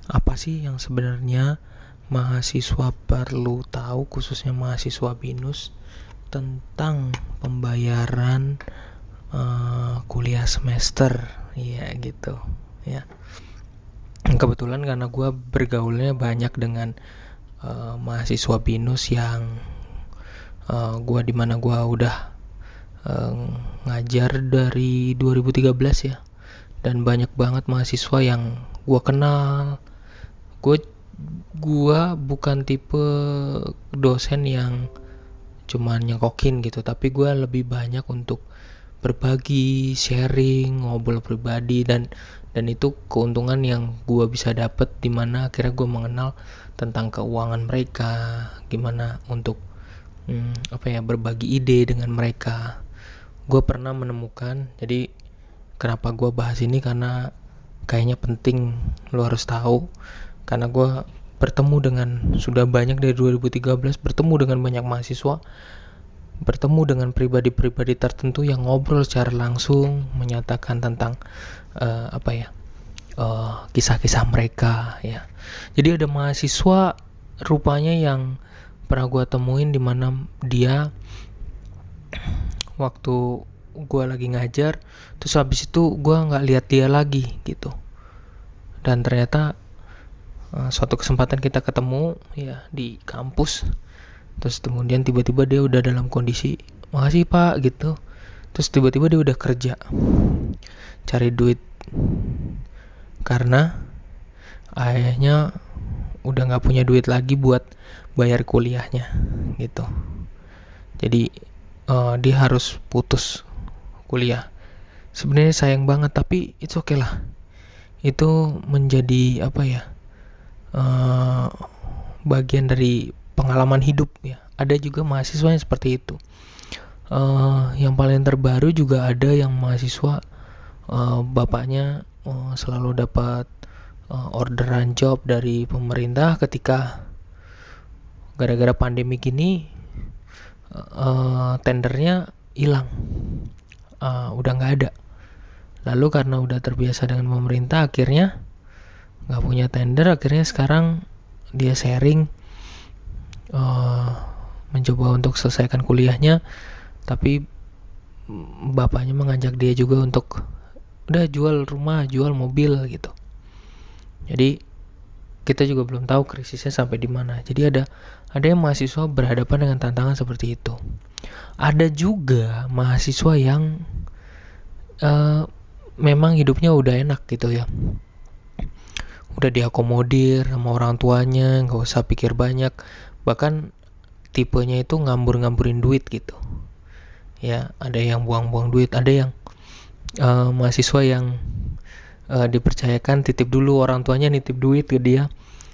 apa sih yang sebenarnya mahasiswa perlu tahu, khususnya mahasiswa BINUS, tentang pembayaran kuliah semester, ya gitu ya. Kebetulan karena gue bergaulnya banyak dengan mahasiswa BINUS yang dimana gue udah ngajar dari 2013 ya, dan banyak banget mahasiswa yang gue kenal. Gue bukan tipe dosen yang cuman nyekokin gitu, tapi gue lebih banyak untuk berbagi, sharing, ngobrol pribadi, dan itu keuntungan yang gue bisa dapet, dimana akhirnya gue mengenal tentang keuangan mereka, gimana untuk berbagi ide dengan mereka. Gue pernah menemukan, jadi kenapa gue bahas ini, karena kayaknya penting lo harus tahu, karena gue bertemu dengan sudah banyak dari 2013, bertemu dengan banyak mahasiswa, bertemu dengan pribadi-pribadi tertentu yang ngobrol secara langsung, menyatakan tentang kisah-kisah mereka ya. Jadi ada mahasiswa rupanya yang pernah gue temuin, dimana dia waktu gue lagi ngajar, terus habis itu gue nggak lihat dia lagi gitu, dan ternyata suatu kesempatan kita ketemu ya di kampus. Terus kemudian tiba-tiba dia udah dalam kondisi makasih pak gitu. Terus tiba-tiba dia udah kerja, cari duit, karena ayahnya udah nggak punya duit lagi buat bayar kuliahnya gitu. Jadi dia harus putus kuliah. Sebenarnya sayang banget, tapi it's okay lah. Itu menjadi bagian dari pengalaman hidup ya. Ada juga mahasiswa yang seperti itu. Yang paling terbaru juga ada yang mahasiswa bapaknya selalu dapat orderan job dari pemerintah, ketika gara-gara pandemi gini tendernya hilang, udah nggak ada. Lalu karena udah terbiasa dengan pemerintah, akhirnya nggak punya tender, akhirnya sekarang dia sharing, mencoba untuk selesaikan kuliahnya, tapi bapaknya mengajak dia juga untuk udah jual rumah, jual mobil gitu. Jadi kita juga belum tahu krisisnya sampai di mana. Jadi ada yang mahasiswa berhadapan dengan tantangan seperti itu. Ada juga mahasiswa yang memang hidupnya udah enak gitu ya, udah diakomodir sama orang tuanya, nggak usah pikir banyak, bahkan tipenya itu ngambur-ngamburin duit gitu ya. Ada yang buang-buang duit, ada yang mahasiswa yang dipercayakan titip dulu, orang tuanya nitip duit ke dia,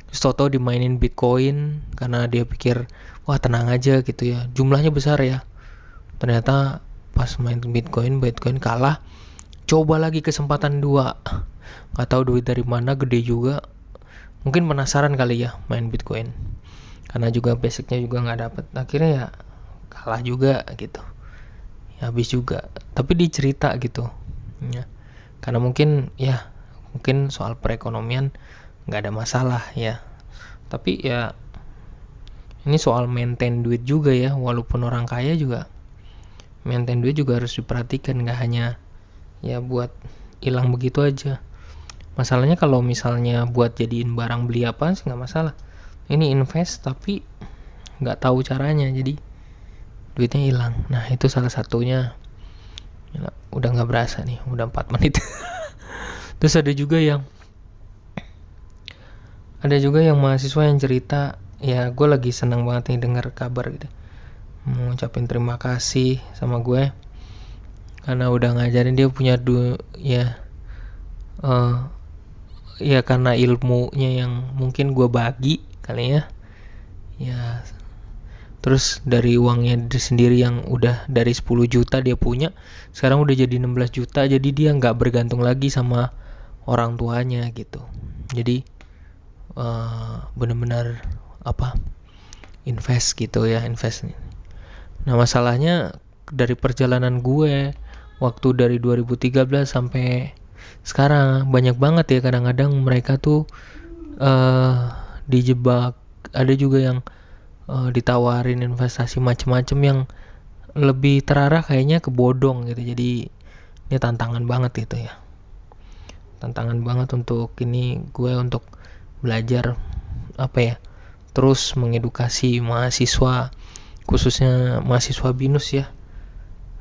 terus tau-tau dimainin Bitcoin karena dia pikir wah tenang aja gitu ya, jumlahnya besar ya. Ternyata pas main Bitcoin kalah, coba lagi kesempatan dua, nggak tahu duit dari mana, gede juga, mungkin penasaran kali ya main Bitcoin, karena juga basicnya juga nggak dapet, akhirnya ya kalah juga gitu ya, habis juga. Tapi dia cerita gitu ya, karena mungkin soal perekonomian nggak ada masalah ya, tapi ya ini soal maintain duit juga ya. Walaupun orang kaya juga maintain duit juga harus diperhatikan, nggak hanya ya buat hilang begitu aja. Masalahnya kalau misalnya buat jadiin barang beli apa sih nggak masalah, ini invest tapi nggak tahu caranya, jadi duitnya hilang. Nah itu salah satunya. Udah nggak berasa nih, udah 4 menit. Terus ada juga yang mahasiswa yang cerita, ya gue lagi senang banget nih dengar kabar gitu, mau ngucapin terima kasih sama gue karena udah ngajarin. Dia punya ya karena ilmunya yang mungkin gue bagi kali ya. Terus dari uangnya sendiri yang udah dari 10 juta dia punya, sekarang udah jadi 16 juta, jadi dia nggak bergantung lagi sama orang tuanya gitu. Jadi benar-benar invest gitu ya, invest. Nah masalahnya dari perjalanan gue waktu dari 2013 sampai sekarang, banyak banget ya kadang-kadang mereka tuh dijebak, ada juga yang ditawarin investasi macem-macem yang lebih terarah kayaknya ke bodong gitu. Jadi ini tantangan banget gitu ya, tantangan banget untuk ini gue untuk belajar terus mengedukasi mahasiswa, khususnya mahasiswa BINUS ya,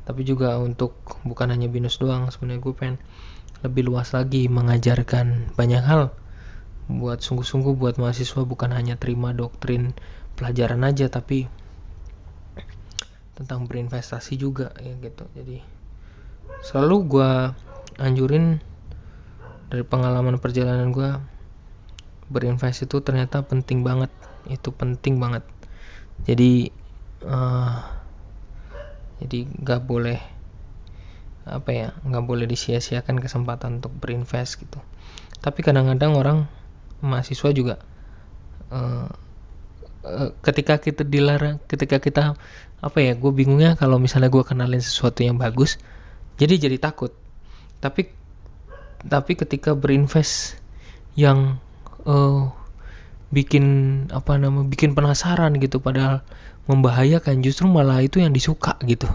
tapi juga untuk bukan hanya BINUS doang. Sebenarnya gue pengen lebih luas lagi mengajarkan banyak hal buat sungguh-sungguh buat mahasiswa, bukan hanya terima doktrin pelajaran aja, tapi tentang berinvestasi juga ya gitu. Jadi selalu gue anjurin dari pengalaman perjalanan gue, berinvest itu ternyata penting banget, itu penting banget. Jadi nggak boleh nggak boleh disia-siakan kesempatan untuk berinvest gitu. Tapi kadang-kadang orang mahasiswa juga ketika kita dilarang, ketika kita gue bingungnya kalau misalnya gue kenalin sesuatu yang bagus, jadi takut. Tapi ketika berinvest yang bikin penasaran gitu, padahal membahayakan, justru malah itu yang disuka gitu.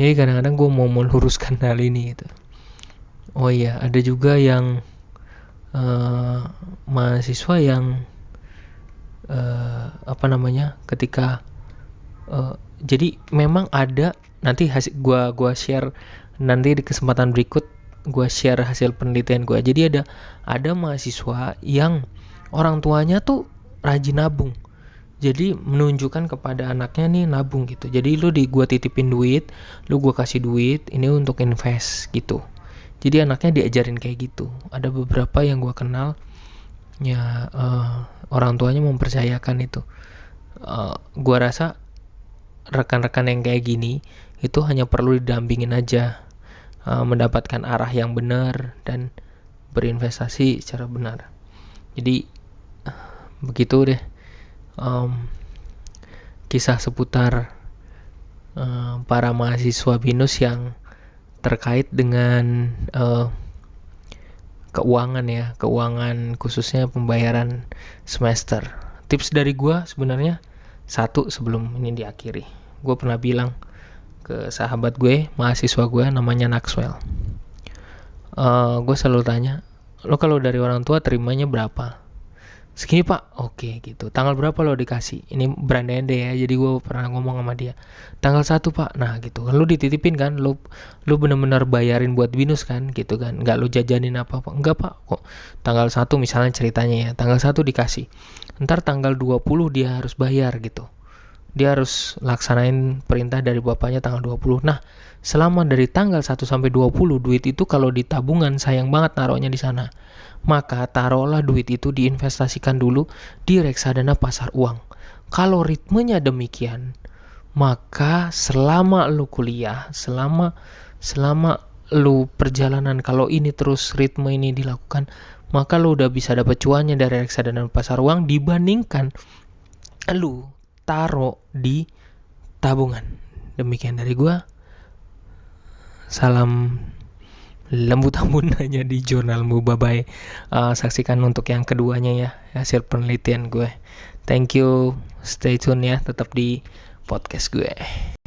Jadi kadang-kadang gue mau meluruskan hal ini gitu. Oh iya, ada juga yang mahasiswa yang ketika jadi memang ada, nanti hasil gua share nanti di kesempatan berikut, gua share hasil penelitian gua. Jadi ada mahasiswa yang orang tuanya tuh rajin nabung. Jadi menunjukkan kepada anaknya nih nabung gitu. Jadi gua titipin duit, gua kasih duit, ini untuk invest gitu. Jadi anaknya diajarin kayak gitu. Ada beberapa yang gua kenal ya, orang tuanya mempercayakan itu. Gua rasa rekan-rekan yang kayak gini itu hanya perlu didampingin aja, mendapatkan arah yang benar dan berinvestasi secara benar. Jadi begitu deh kisah seputar para mahasiswa BINUS yang terkait dengan keuangan khususnya pembayaran semester. Tips dari gue sebenarnya satu sebelum ini diakhiri. Gue pernah bilang ke sahabat gue, mahasiswa gue namanya Naxwell. Gue selalu tanya, lo kalau dari orang tua terimanya berapa? Segini pak, oke gitu. Tanggal berapa lo dikasih? Ini berandai-andai ya, jadi gue pernah ngomong sama dia, tanggal 1 pak. Nah gitu kan, lo dititipin kan, lo benar-benar bayarin buat BINUS kan gitu kan, nggak lo jajanin apa-apa. Enggak pak, kok tanggal 1 misalnya ceritanya ya, tanggal 1 dikasih, ntar tanggal 20 dia harus bayar gitu, dia harus laksanain perintah dari bapaknya tanggal 20. Nah selama dari tanggal 1 sampai 20 duit itu kalau di tabungan sayang banget naruhnya di sana. Maka taruhlah duit itu diinvestasikan dulu di reksadana pasar uang. Kalau ritmenya demikian, maka selama lu kuliah, selama lu perjalanan, kalau ini terus ritme ini dilakukan, maka lu udah bisa dapat cuannya dari reksadana pasar uang dibandingkan lu taruh di tabungan. Demikian dari gua. Salam lembut hanya di jurnalmu. Bye bye. Saksikan untuk yang keduanya ya, hasil penelitian gue. Thank you, stay tune ya, tetap di podcast gue.